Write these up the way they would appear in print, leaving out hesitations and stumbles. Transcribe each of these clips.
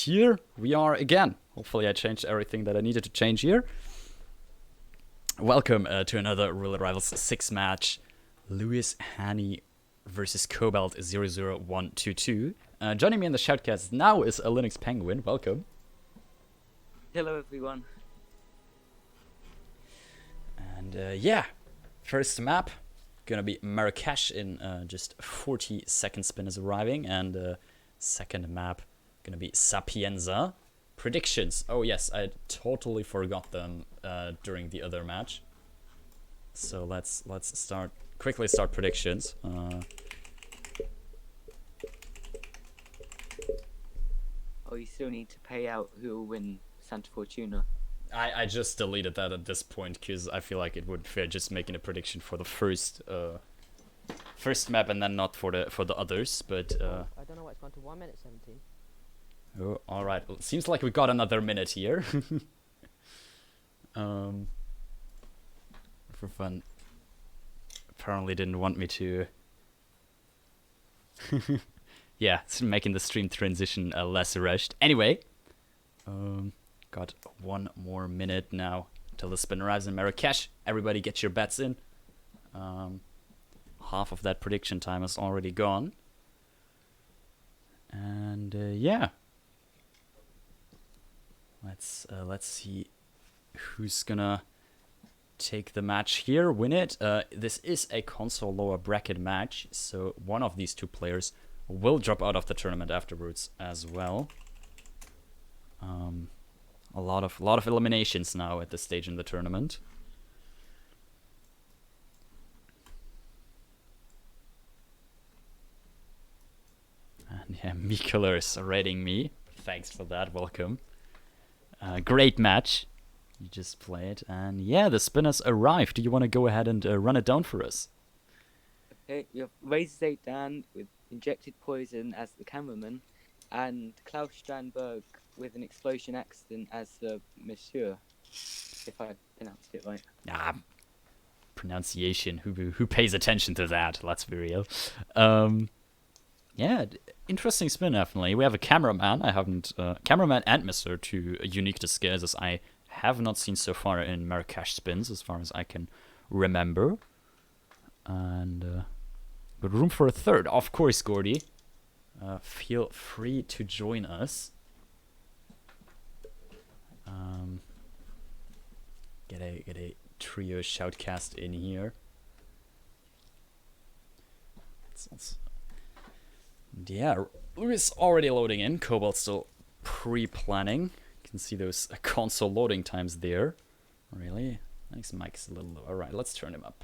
here we are again. Hopefully I changed everything that I needed to change here. Welcome to another Roulette Rivals 6 match. Lewis Heaney versus Kobalt00122. Joining me in the shoutcast now is a Linux Penguin. Welcome. Hello everyone. And yeah, first map gonna be Marrakesh in just 40 seconds. Spin is arriving, and second map gonna be Sapienza. Predictions. Oh yes, I totally forgot them during the other match. So let's quickly start predictions. Oh, you still need to pay out who will win Santa Fortuna. I just deleted that at this point because I feel like it would be fair just making a prediction for the first map and then not for the others. But I don't know why it's gone to 1 minute 17. Oh, all right. Well, it seems like we got another minute here. For fun. Apparently didn't want me to. Yeah, it's making the stream transition less rushed. Anyway, got 1 more minute now till the spin arrives in Marrakesh. Everybody get your bets in. Half of that prediction time is already gone. And yeah. Let's see who's gonna take the match here, win it. This is a console lower bracket match, so one of these two players will drop out of the tournament afterwards as well. A lot of eliminations now at this stage in the tournament. And yeah, Mikuler is rating me. Thanks for that. Welcome. Great match you just played, and yeah, the spinners arrived. Do you want to go ahead and run it down for us? Okay, you have Razor Dan with injected poison as the cameraman, and Klaus Strandberg with an explosion accident as the monsieur, if I pronounced it right. Ah, pronunciation. Who pays attention to that? Let's be real. Yeah, interesting spin, definitely. We have a cameraman. I haven't... cameraman and Mr. two unique disguises I have not seen so far in Marrakesh spins, as far as I can remember. And... but room for a third. Of course, Gordy. Feel free to join us. Get a trio shoutcast in here. Yeah, Lewis already loading in. Kobalt still pre-planning. You can see those console loading times there. Really? Nice. Mike's a little low. Alright, let's turn him up.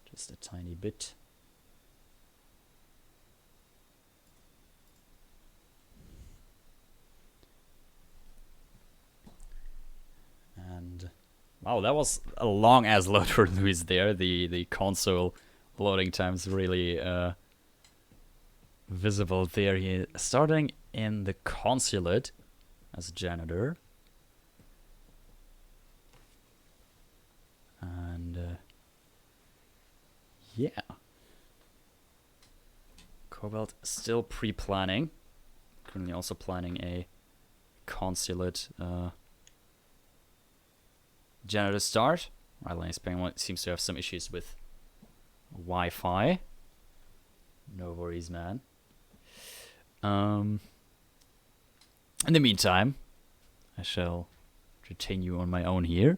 Just a tiny bit. And wow, that was a long ass load for Lewis there. The console loading times really visible there. He starting in the consulate as a janitor, and yeah, Kobalt still pre-planning. Currently also planning a consulate janitor start. Right, Spain seems to have some issues with Wi-Fi. No worries, man. In the meantime, I shall continue on my own here.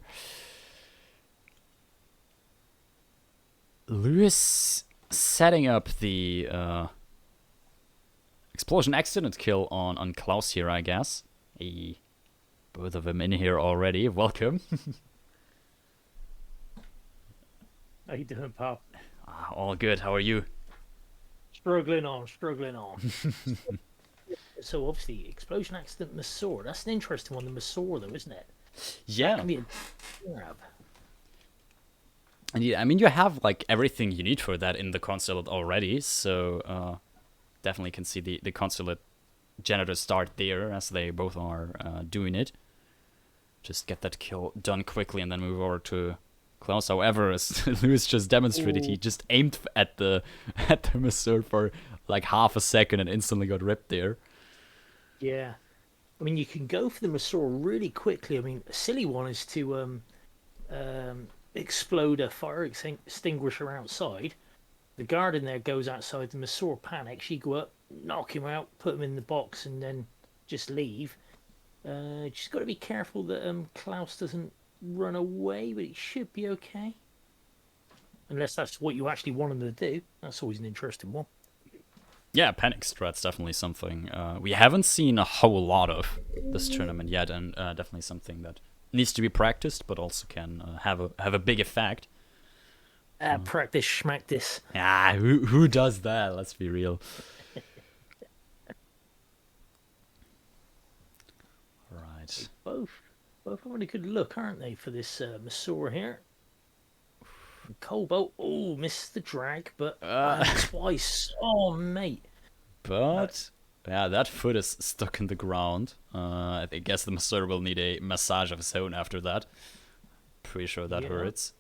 Lewis setting up the explosion accident kill on Klaus here, I guess. Both of them in here already. Welcome. How you doing, pal? All good. How are you? Struggling on. So obviously, explosion accident Massor. That's an interesting one, the Massor, though, isn't it? Yeah. That can be a grab. And yeah, I mean, you have like everything you need for that in the consulate already, so definitely can see the consulate janitor start there as they both are doing it. Just get that kill done quickly and then move over to Klaus. However, as Lewis just demonstrated, he just aimed at the Masseur for like half a second and instantly got ripped there. Yeah. I mean, you can go for the Masaur really quickly. I mean, a silly one is to explode a fire extinguisher outside. The guard in there goes outside. The Masaur panics. You go up, knock him out, put him in the box, and then just leave. Just got to be careful that Klaus doesn't run away, but it should be okay. Unless that's what you actually want him to do. That's always an interesting one. Yeah, panic strat's definitely something we haven't seen a whole lot of this tournament yet, and definitely something that needs to be practiced, but also can have a big effect. Practice, schmack this. Yeah, who does that? Let's be real. Right. Both having a good look, aren't they, for this Masaur here? Kobalt, oh, missed the drag, but twice. Oh, mate. But yeah, that foot is stuck in the ground. I guess the Masaur will need a massage of his own after that. Pretty sure that hurts.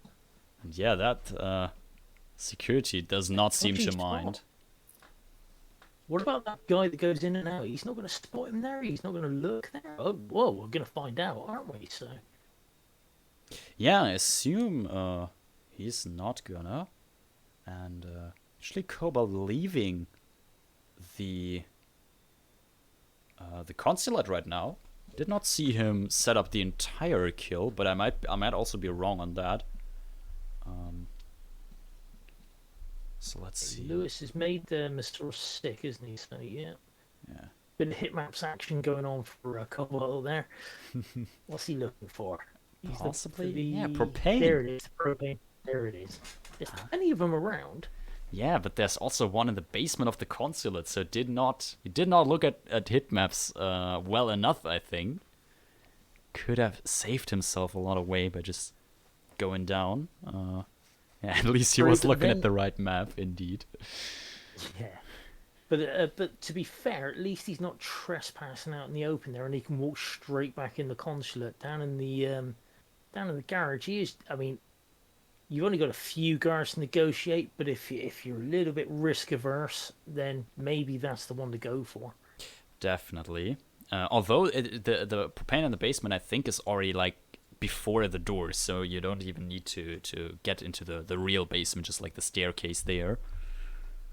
And yeah, that security does not seem to mind. What about that guy that goes in and out? He's not going to spot him there. He's not going to look there. Oh, whoa, we're going to find out, aren't we? So. Yeah, I assume he's not gonna. And actually, Kobalt leaving the consulate right now. Did not see him set up the entire kill, but I might also be wrong on that. So let's see. Lewis has made the Mr. sick, isn't he? So yeah. Bit of hitmaps action going on for Kobalt there. What's he looking for? He's Possibly, propane. There it is, propane. There it is. There's plenty of them around. Yeah, but there's also one in the basement of the consulate, so he did not look at hitmaps well enough, I think. Could have saved himself a lot of way by just going down. Yeah, at least he was looking at the right map, indeed. Yeah. But to be fair, at least he's not trespassing out in the open there, and he can walk straight back in the consulate down in the garage. He is. I mean, you've only got a few guards to negotiate, but if you're a little bit risk averse, then maybe that's the one to go for. Definitely. Although the propane in the basement, I think, is already like before the doors, so you don't even need to get into the real basement, just like the staircase there.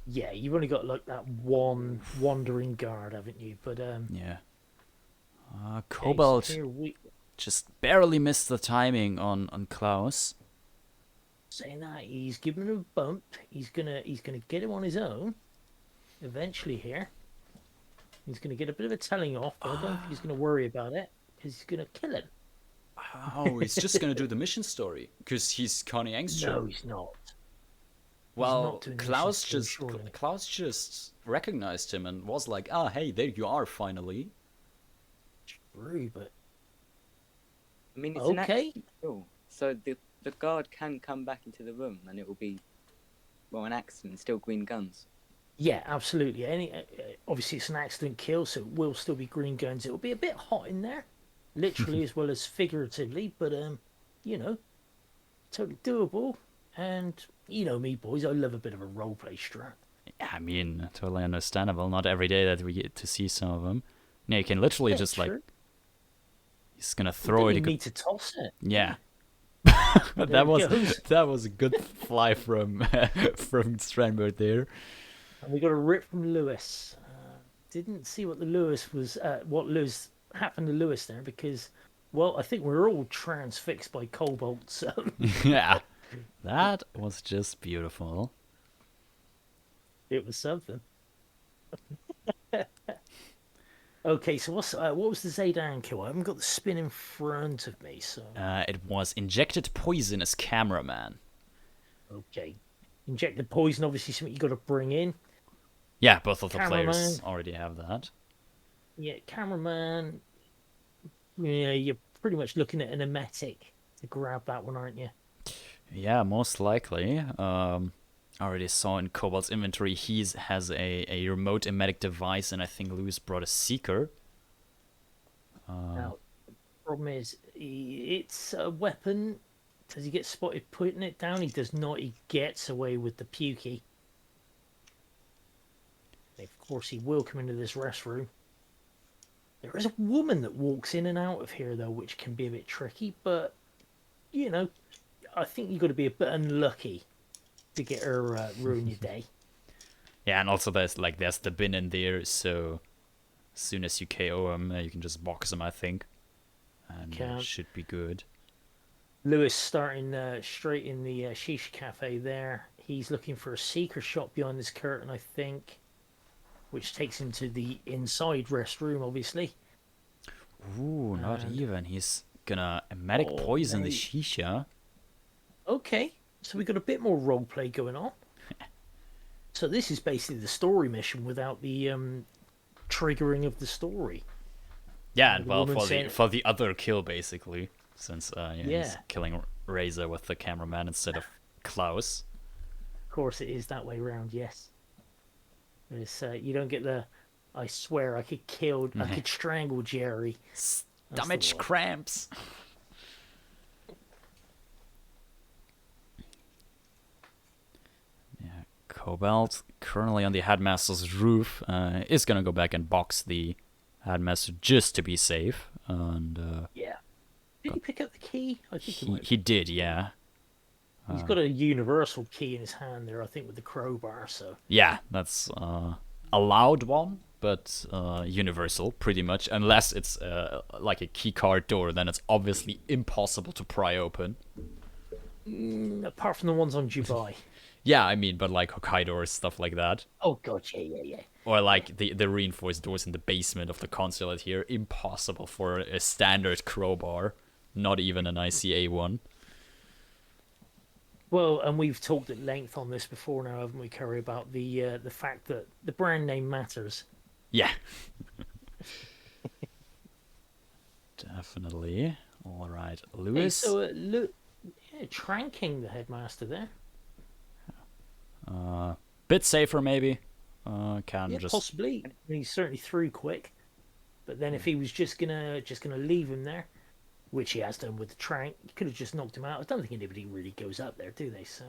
Yeah, you've only got like that one wandering guard, haven't you? But yeah. Kobalt just barely missed the timing on Klaus. Saying that, he's giving him a bump. He's gonna get him on his own. Eventually here, he's gonna get a bit of a telling off, but I don't think he's gonna worry about it because he's gonna kill him. Oh, he's just gonna do the mission story because he's Connie Engstrom. No, he's not. Well, Klaus just recognized him and was like, "Ah, hey, there you are, finally." True, but I mean, it's okay. an accident kill, so the guard can come back into the room, and it will be, well, an accident. Still green guns. Yeah, absolutely. Obviously, it's an accident kill, so it will still be green guns. It will be a bit hot in there, literally as well as figuratively, but totally doable. And you know me, boys, I love a bit of a roleplay strat. Yeah, I mean, totally understandable. Not every day that we get to see some of them. Yeah, you can literally just like, he's gonna throw it. You need to toss it. Yeah. that was a good fly from Strandberg there. And we got a rip from Lewis. Didn't see what Lewis happened to Lewis there because, well, I think we're all transfixed by Kobalt. So yeah, that was just beautiful. It was something. Okay, so what was the Zaydan kill? I haven't got the spin in front of me, so... It was injected poison as cameraman. Okay. Injected poison, obviously something you got to bring in. Yeah, both of the Cameraman. players already have that. Yeah, cameraman... Yeah, you're pretty much looking at an emetic to grab that one, aren't you? Yeah, most likely. I already saw in Kobalt's inventory he has a remote emetic device, and I think Lewis brought a seeker. Now, the problem is, it's a weapon. Does he get spotted putting it down? He does not. He gets away with the pukey. Of course, he will come into this restroom. There is a woman that walks in and out of here, though, which can be a bit tricky, but, you know, I think you've got to be a bit unlucky to get her ruin your day. Yeah, and also there's the bin in there, so as soon as you KO him, you can just box him, I think. And should be good. Lewis starting straight in the Shisha Cafe there. He's looking for a seeker shot behind this curtain, I think, which takes him to the inside restroom, obviously. Ooh, not even. He's gonna emetic poison the shisha. Okay, so we've got a bit more roleplay going on. So this is basically the story mission without the triggering of the story. Yeah, and well, for the other kill, basically. Since he's killing Razor with the cameraman instead of Klaus. Of course, it is that way around. Yes, it's, you don't get the. I swear, I could strangle Jerry. Stomach cramps. Yeah, Kobalt currently on the headmaster's roof is gonna go back and box the headmaster just to be safe. And yeah. Did he pick up the key? I think he did, yeah. He's got a universal key in his hand there, I think, with the crowbar. So yeah, that's a loud one, but universal, pretty much. Unless it's like a key card door, then it's obviously impossible to pry open. Apart from the ones on Dubai. Yeah, I mean, but like Hokkaido or stuff like that. Oh god, yeah. Or like the reinforced doors in the basement of the consulate here, impossible for a standard crowbar. Not even an ICA one. Well, and we've talked at length on this before now, haven't we, Curry, about the fact that the brand name matters. Yeah. Definitely. All right, Lewis. Hey, so, tranking the headmaster there. Bit safer, maybe. Just possibly. He's certainly through quick. But then if he was just gonna leave him there, which he has done with the trank, he could have just knocked him out. I don't think anybody really goes up there, do they? So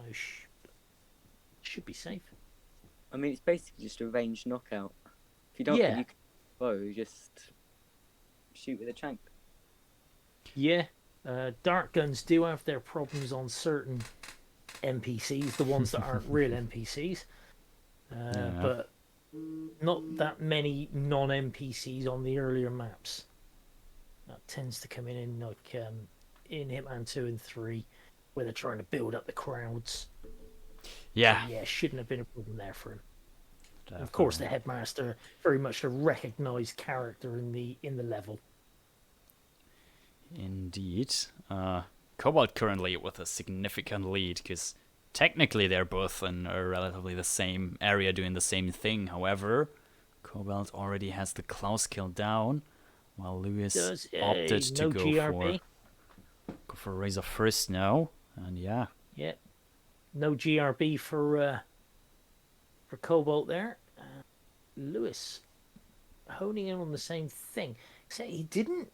should be safe. I mean, it's basically just a ranged knockout. If you don't think you can bow, just shoot with a trank. Yeah, dart guns do have their problems on certain NPCs, the ones that aren't real NPCs, but not that many non-NPCs on the earlier maps. That tends to come in like in Hitman 2 and 3, where they're trying to build up the crowds. Yeah. So, shouldn't have been a problem there for him. Of course, the headmaster, very much a recognised character in the level. Indeed. Kobalt currently with a significant lead, because technically they're both in relatively the same area doing the same thing. However, Kobalt already has the Klaus kill down, while Lewis opted to go for Razor first now. And yeah. No GRB for Kobalt there. Lewis honing in on the same thing. Except he didn't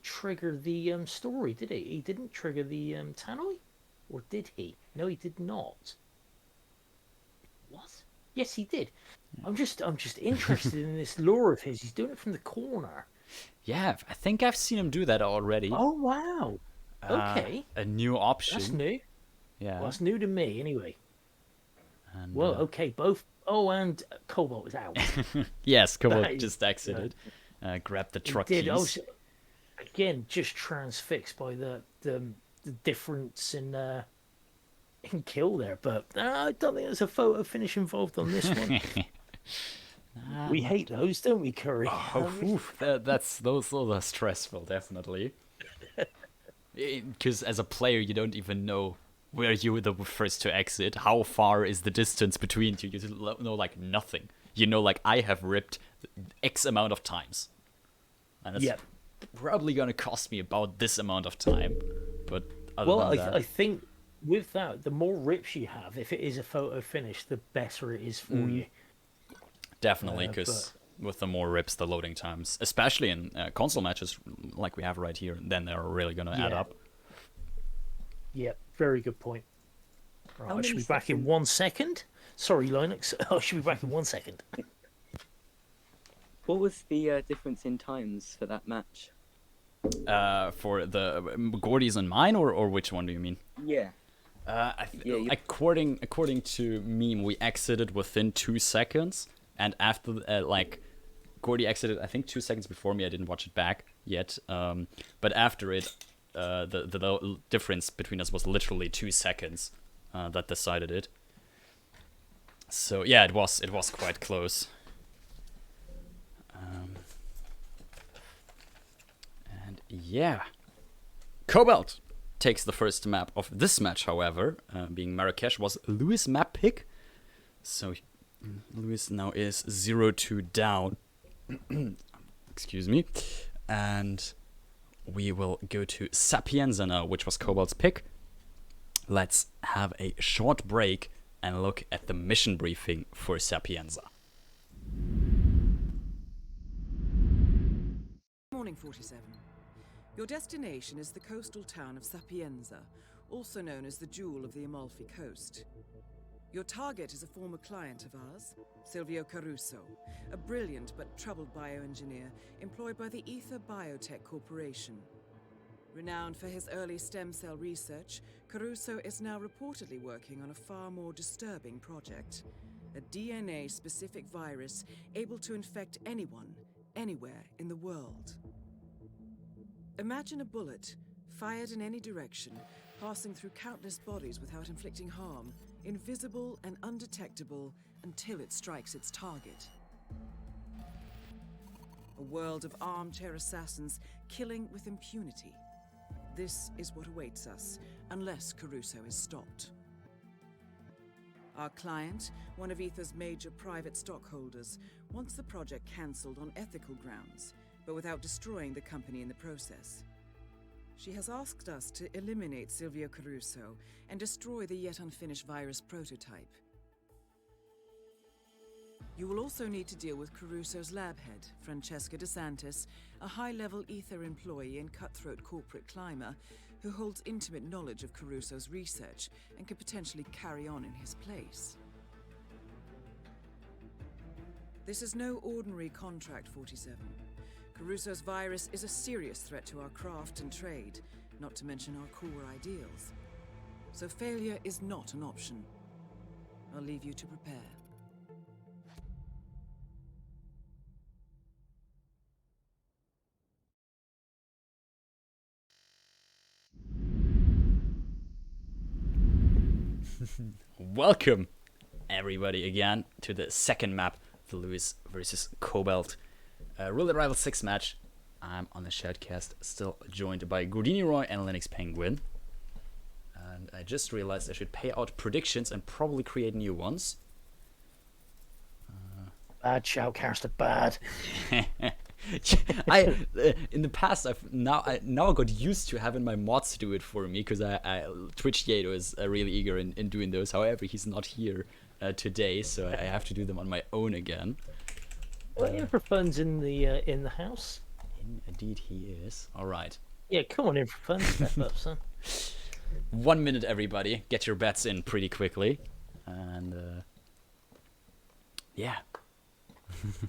trigger the story, did he? He didn't trigger the tannoy, or did he? No, he did not. What? Yes, he did. I'm just interested in this lore of his. He's doing it from the corner. Yeah, I think I've seen him do that already. Oh wow. Okay. A new option. That's new. Yeah. Well, that's new to me, anyway. And, well, okay, both. Oh, and Kobalt is out. Yes, Kobalt just exited. Grabbed the truck keys. Again, just transfixed by the difference in kill there, but I don't think there's a photo finish involved on this one. We hate those, don't we, Curry? Those are stressful, definitely. Because as a player, you don't even know where you were the first to exit. How far is the distance between you? You know, like nothing. You know, like I have ripped X amount of times, and it's probably gonna cost me about this amount of time. But I think with that, the more rips you have, if it is a photo finish, the better it is for you. Definitely, because with the more rips, the loading times, especially in console matches like we have right here, then they're really gonna add up. Yeah, very good point. Right, I should be back in 1 second. Sorry, Linux. I should be back in 1 second. What was the difference in times for that match? For the Gordy's and mine, or which one do you mean? Yeah. According to meme, we exited within 2 seconds, and after Gordy exited, I think 2 seconds before me. I didn't watch it back yet, but after it, the difference between us was literally 2 seconds that decided it. So yeah, it was quite close. And yeah, Kobalt takes the first map of this match, however, being Marrakesh, was Louis' map pick. So Louis now is 0-2 down. Excuse me. And we will go to Sapienza now, which was Kobalt's pick. Let's have a short break and look at the mission briefing for Sapienza. Morning 47. Your destination is the coastal town of Sapienza, also known as the Jewel of the Amalfi Coast. Your target is a former client of ours, Silvio Caruso, a brilliant but troubled bioengineer employed by the Ether Biotech Corporation. Renowned for his early stem cell research, Caruso is now reportedly working on a far more disturbing project, a DNA-specific virus able to infect anyone, anywhere in the world. Imagine a bullet, fired in any direction, passing through countless bodies without inflicting harm, invisible and undetectable until it strikes its target. A world of armchair assassins killing with impunity. This is what awaits us, unless Caruso is stopped. Our client, one of Ether's major private stockholders, wants the project cancelled on ethical grounds, but without destroying the company in the process. She has asked us to eliminate Silvio Caruso and destroy the yet unfinished virus prototype. You will also need to deal with Caruso's lab head, Francesca DeSantis, a high-level Ether employee and cutthroat corporate climber who holds intimate knowledge of Caruso's research and could potentially carry on in his place. This is no ordinary contract, 47. Caruso's virus is a serious threat to our craft and trade, not to mention our core ideals. So failure is not an option. I'll leave you to prepare. Welcome, everybody, again to the second map, the Louis versus Kobalt Roulette Rivals 6 match. I'm on the Shoutcast, still joined by Gordini Roy and Linux Penguin. And I just realized I should pay out predictions and probably create new ones. Bad Shoutcaster, bad. In the past, I got used to having my mods do it for me, because Twitch Yato is really eager in doing those. However, he's not here today, so I have to do them on my own again. Well, Infrafun's in the house. Indeed, he is. All right. Yeah, come on, Infrafun, step up, son. 1 minute, everybody. Get your bets in pretty quickly, and yeah.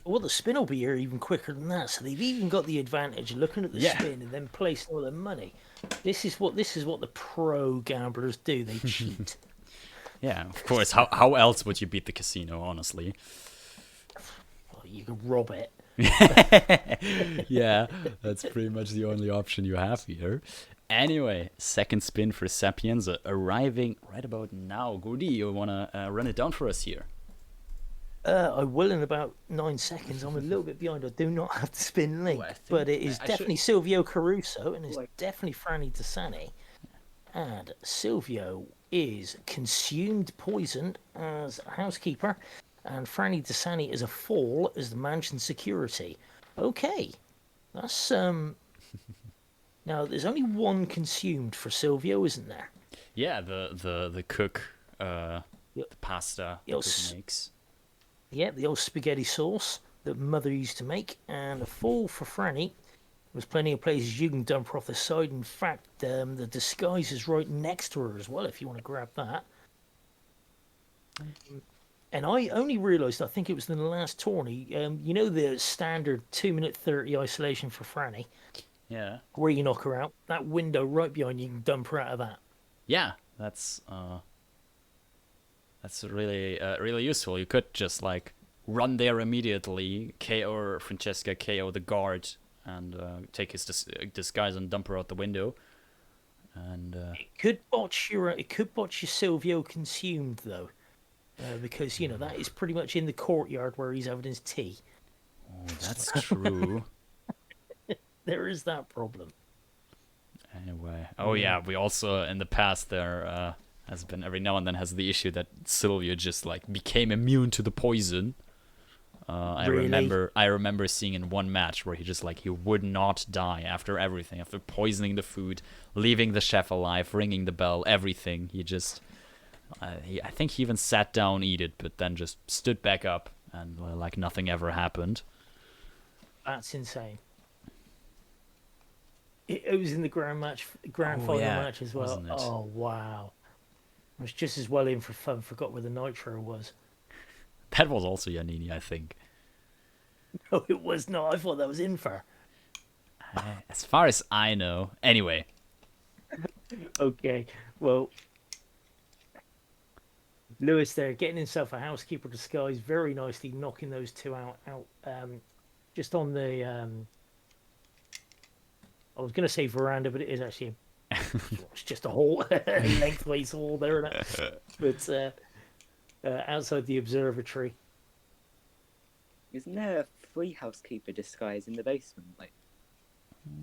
Well, the spin will be here even quicker than that, so they've even got the advantage of looking at the spin and then placing all their money. This is what the pro gamblers do. They cheat. Yeah, of course. How else would you beat the casino, honestly? Well, you can rob it. Yeah, that's pretty much the only option you have here. Anyway, second spin for Sapienza arriving right about now. Gordy, you wanna run it down for us here? I will in about 9 seconds. I'm a little bit behind. I do not have the spin link, but it is definitely Silvio Caruso and it's definitely Franny Desani. And Silvio is consumed poison as a housekeeper, and Franny Desani is a fall as the mansion security. Okay, that's Now there's only one consumed for Silvio, isn't there? Yeah, the cook, the pasta the cook makes. Yeah, the old spaghetti sauce that Mother used to make, and a fall for Franny. There's plenty of places you can dump her off the side. In fact, the disguise is right next to her as well, if you want to grab that. And I only realised, I think it was in the last tourney, you know the standard 2-minute 30 isolation for Franny, Yeah. where you knock her out? That window right behind you, you can dump her out of that. Yeah, that's really useful. You could just like run there immediately, KO Francesca, KO the guard, and take his disguise and dump her out the window. And It could botch your Silvio consumed though, because that is pretty much in the courtyard where he's having his tea. oh, that's true. There is that problem. Anyway, oh yeah, we also in the past there has been every now and then has the issue that Silvio just like became immune to the poison. Really? I remember seeing in one match where he would not die after everything, after poisoning the food, leaving the chef alive, ringing the bell, everything. He just I think he even sat down, eat it, but then just stood back up and like nothing ever happened. That's insane. It was in the grand final yeah, match as well. wasn't it? Oh wow! I was just as well in for fun. Forgot where the nitro was. That was also Yanini, I think. No, it was not. I thought that was Infer. As far as I know. Anyway. Okay, well, Lewis there getting himself a housekeeper disguise very nicely, knocking those two out. Just on the. I was going to say veranda, but it is actually. It's just a whole lengthways hall there, but outside the observatory. Isn't there a free housekeeper disguise in the basement? Like,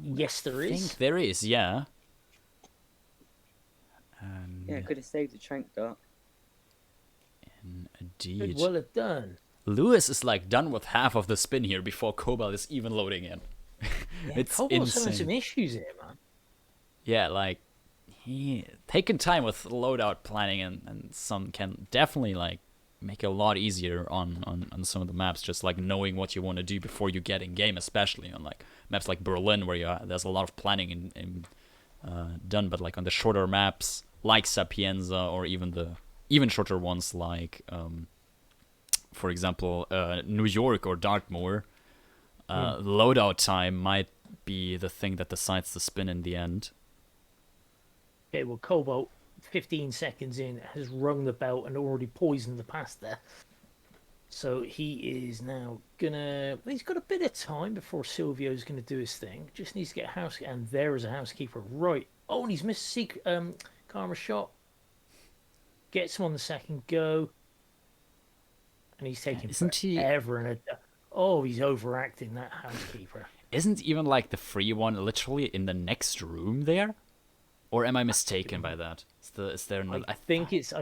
Yes, there I is. think there is, yeah. yeah, could have saved a trank dart. Indeed. Could well have done. Lewis is like done with half of the spin here before Kobalt is even loading in. It's Cobalt's having insane. some issues here, man. Yeah, like he taking time with loadout planning and some can definitely like make it a lot easier on some of the maps, just like knowing what you want to do before you get in game, especially on like maps like Berlin where there's a lot of planning done, but like on the shorter maps like Sapienza or even shorter ones like for example New York or Dartmoor, loadout time might be the thing that decides the spin in the end. Okay, well, Cobalt, 15 seconds in, has rung the bell and already poisoned the pass there. So he is now gonna. He's got a bit of time before Silvio's gonna do his thing. Just needs to get a house, and there is a housekeeper. Right. Oh, and he's missed karma shot. Gets him on the second go, and he's taking forever and a. Oh, he's overacting that housekeeper. Isn't even like the free one literally in the next room there? Or am I mistaken by that? Is there another? I think it's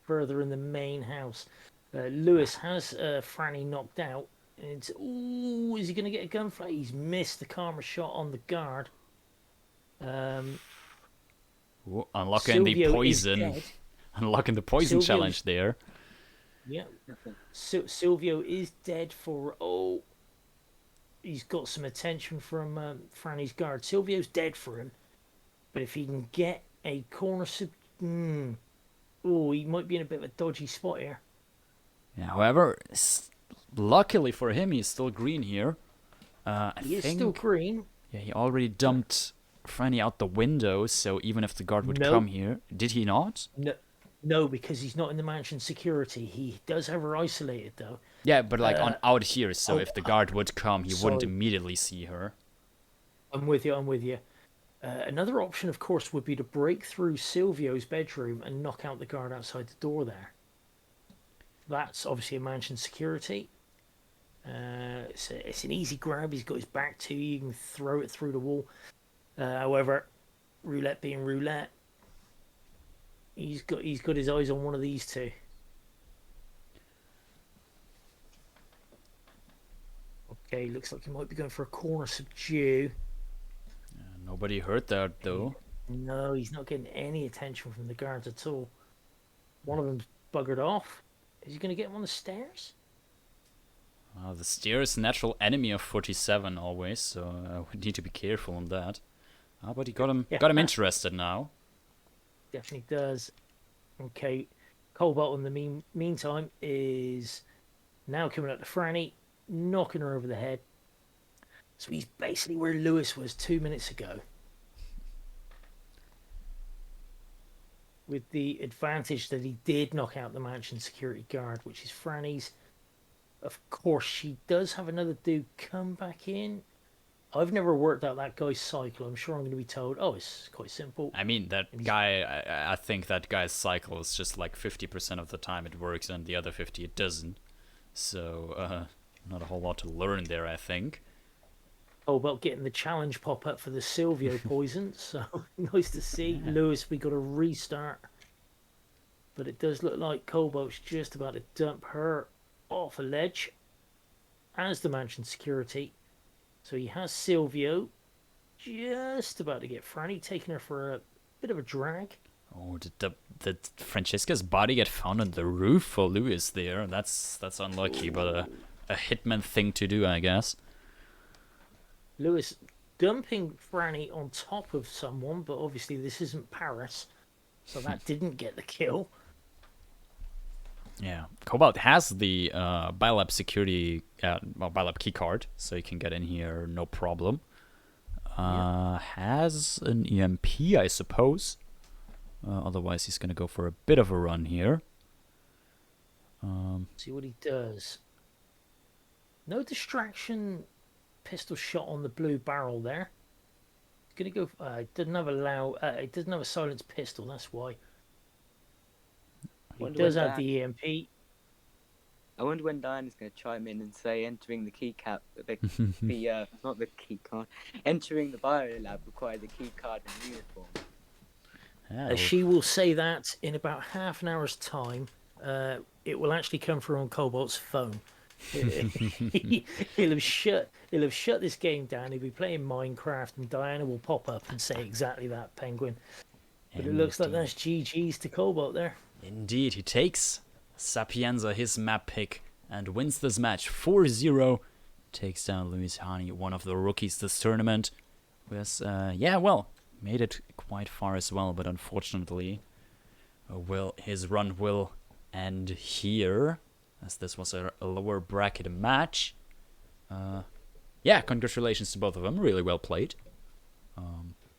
further in the main house. Lewis has Franny knocked out. And is he going to get a gunfight? He's missed the karma shot on the guard. Unlocking the poison. Unlocking the poison challenge there. Yeah. Silvio is dead for... Oh, he's got some attention from Franny's guard. Silvio's dead for him. But if he can get a corner... Oh, he might be in a bit of a dodgy spot here. Yeah, however, luckily for him, he's still green here. He is still green. Yeah, he already dumped Franny out the window, so even if the guard would come here... Did he not? No, because he's not in the mansion security. He does have her isolated, though. Yeah, but like on out here, so if the guard would come, he wouldn't immediately see her. I'm with you. Another option, of course, would be to break through Silvio's bedroom and knock out the guard outside the door there. That's obviously a mansion security. It's an easy grab. He's got his back to you. You can throw it through the wall. However, roulette being roulette, he's got his eyes on one of these two. Okay, looks like he might be going for a corner subdue. Nobody heard that though. No, he's not getting any attention from the guards at all. One of them's buggered off. Is he going to get him on the stairs? The stairs, natural enemy of 47 always, so we need to be careful on that. But he got him interested now. Definitely does. Okay, Kobalt, in the meantime, is now coming up to Franny, knocking her over the head. So he's basically where Lewis was 2 minutes ago. With the advantage that he did knock out the mansion security guard, which is Franny's. Of course, she does have another dude come back in. I've never worked out that guy's cycle. I'm sure I'm going to be told, oh, it's quite simple. I mean, that guy, I think that guy's cycle is just like 50% of the time it works and the other 50 it doesn't. So, not a whole lot to learn there, I think. Oh, about getting the challenge pop up for the Silvio poison. So, nice to see. Yeah. Lewis, we got a restart. But it does look like Kobalt's just about to dump her off a ledge as the mansion security. So he has Silvio just about to get Franny, taking her for a bit of a drag. Oh, did Francesca's body get found on the roof for Lewis there? That's unlucky, but a hitman thing to do, I guess. Lewis dumping Franny on top of someone, but obviously this isn't Paris, so that didn't get the kill. Yeah, Kobalt has the Biolab security, Biolab keycard, so you can get in here no problem. Has an EMP, I suppose. Otherwise, he's gonna go for a bit of a run here. See what he does. No distraction. Pistol shot on the blue barrel there. He's gonna go. It doesn't have it doesn't have a silenced pistol. That's why. He does have the EMP. I wonder when Diana's going to chime in and say entering the keycap, not the key card, entering the biolab requires a key card and uniform. Yeah. She will say that in about half an hour's time. It will actually come through on Kobalt's phone. He'll have shut this game down. He'll be playing Minecraft, and Diana will pop up and say exactly that, Penguin. But it looks like that's GG's to Kobalt there. Indeed, he takes Sapienza, his map pick, and wins this match 4-0. Takes down Luis Heaney, one of the rookies this tournament. Was, made it quite far as well, but unfortunately, his run will end here, as this was a lower bracket match. Congratulations to both of them. Really well played.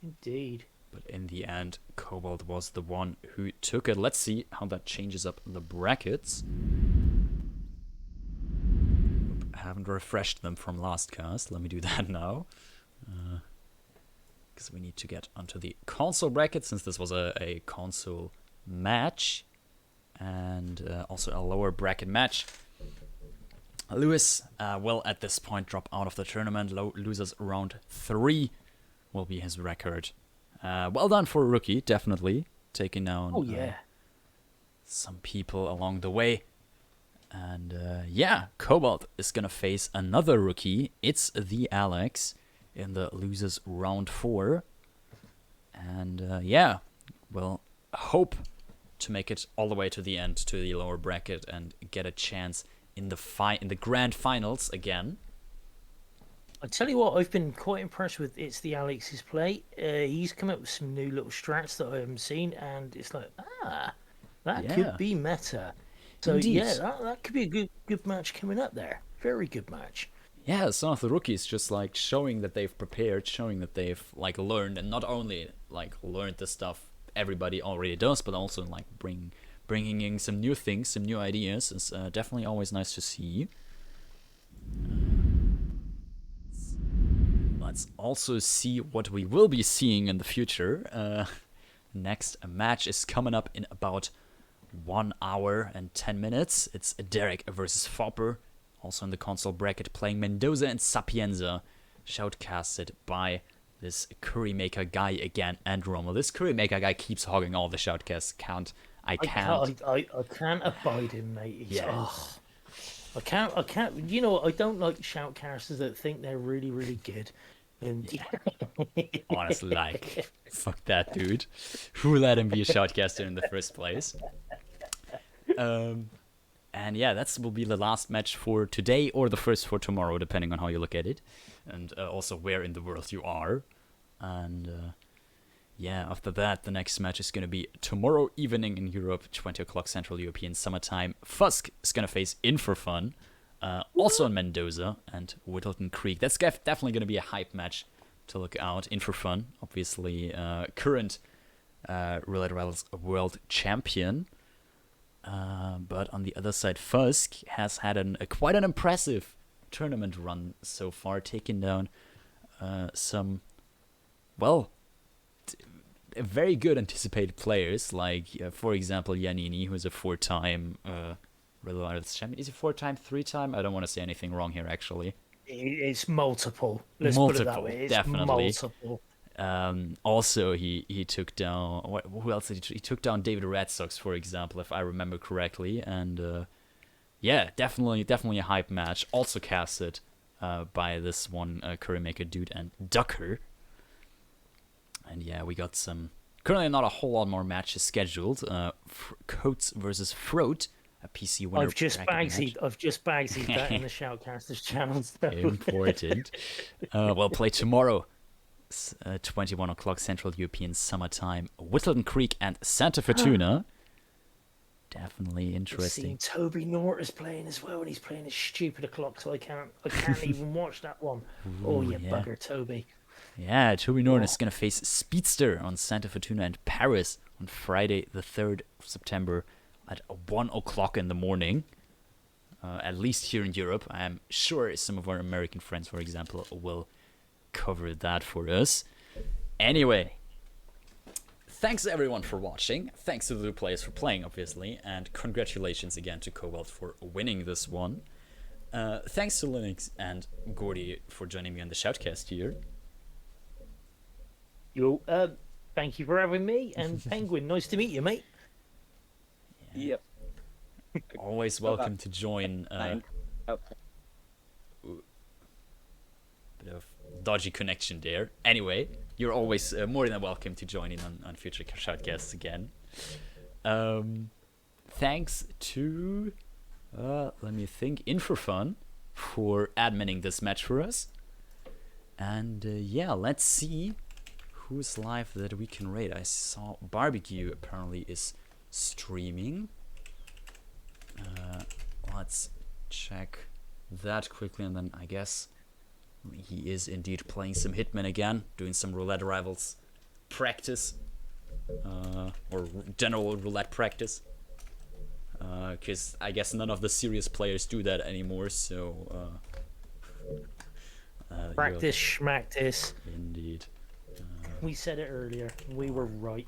Indeed. But in the end, Kobalt was the one who took it. Let's see how that changes up the brackets. I haven't refreshed them from last cast. Let me do that now. Because we need to get onto the console bracket, since this was a console match. And also a lower bracket match. Lewis will at this point drop out of the tournament. Loses round 3 will be his record. Well done for a rookie, definitely. Taking down some people along the way. And Kobalt is going to face another rookie. It's the Alex in the losers round 4. And we'll hope to make it all the way to the end, to the lower bracket, and get a chance in the grand finals again. I tell you what, I've been quite impressed with It's the Alex's play. He's come up with some new little strats that I haven't seen, and it's like, that could be meta. So Indeed. That could be a good match coming up there. Very good match. Yeah, some of the rookies just like showing that they've prepared, showing that they've like learned, and not only like learned the stuff everybody already does, but also like bringing in some new things, some new ideas is definitely always nice to see. Let's also see what we will be seeing in the future. Next match is coming up in about 1 hour and 10 minutes. It's Derek versus Fopper, also in the console bracket, playing Mendoza and Sapienza, shoutcasted by this Currymaker guy again and Rommel. This Currymaker guy keeps hogging all the shoutcasts. I can't abide him, mate. Yeah. I can't. You know, I don't like shoutcasters that think they're really, really good. And honestly, like, fuck that dude. Who let him be a shoutcaster in the first place? And that will be the last match for today, or the first for tomorrow, depending on how you look at it, and also where in the world you are. And yeah, after that, the next match is going to be tomorrow evening in Europe, 20 o'clock Central European Summertime. Fusk is going to face In For Fun, also in Mendoza and Whittleton Creek. That's definitely going to be a hype match to look out. In For Fun, obviously current Roulette Rivals world champion. But on the other side, Fusk has had quite an impressive tournament run so far, taking down some, well, very good anticipated players, like, for example, heaney, who's a 4-time Roulette Rivals champion. Is he 4-time, 3-time? I don't want to say anything wrong here, actually. It's multiple. Let's put it that way. It's definitely. multiple. Also, he took down... Who else did he took down David Red Sox, for example, if I remember correctly. And, yeah, definitely a hype match. Also casted by this one curry maker dude and Ducker. And yeah, we got some... Currently not a whole lot more matches scheduled. Coates versus Froat, a PC winner. I've just bagsied that in the Shoutcasters channel. So. Important. We'll play tomorrow, 21 o'clock Central European Summertime. Whittleton Creek and Santa Fortuna. Definitely interesting. Toby Nort is playing as well, and he's playing at stupid o'clock, so I can't even watch that one. Ooh, yeah, bugger, Toby. Yeah, Toby Norton is going to face Speedster on Santa Fortuna and Paris on Friday, the 3rd of September at 1 o'clock in the morning. At least here in Europe. I'm sure some of our American friends, for example, will cover that for us. Anyway, thanks everyone for watching. Thanks to the players for playing, obviously. And congratulations again to Kobalt for winning this one. Thanks to Linux and Gordy for joining me on the Shoutcast here. Thank you for having me, and Penguin, nice to meet you, mate. Yep. Always welcome to join. Bit of dodgy connection there. Anyway, you're always more than welcome to join in on future Shoutcasts again. Thanks to, let me think, In For Fun for adminning this match for us. And yeah, let's see who's live that we can raid. I saw Barbecue apparently is streaming. Let's check that quickly, and then I guess he is indeed playing some Hitman again, doing some Roulette Rivals practice, or general roulette practice. Because I guess none of the serious players do that anymore, so... Practice, schmactice. Indeed. We said it earlier. We were right.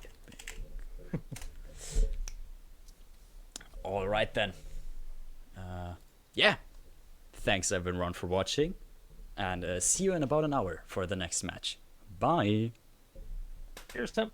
All right then. Yeah. Thanks everyone for watching, and see you in about an hour for the next match. Bye. Cheers, Tim.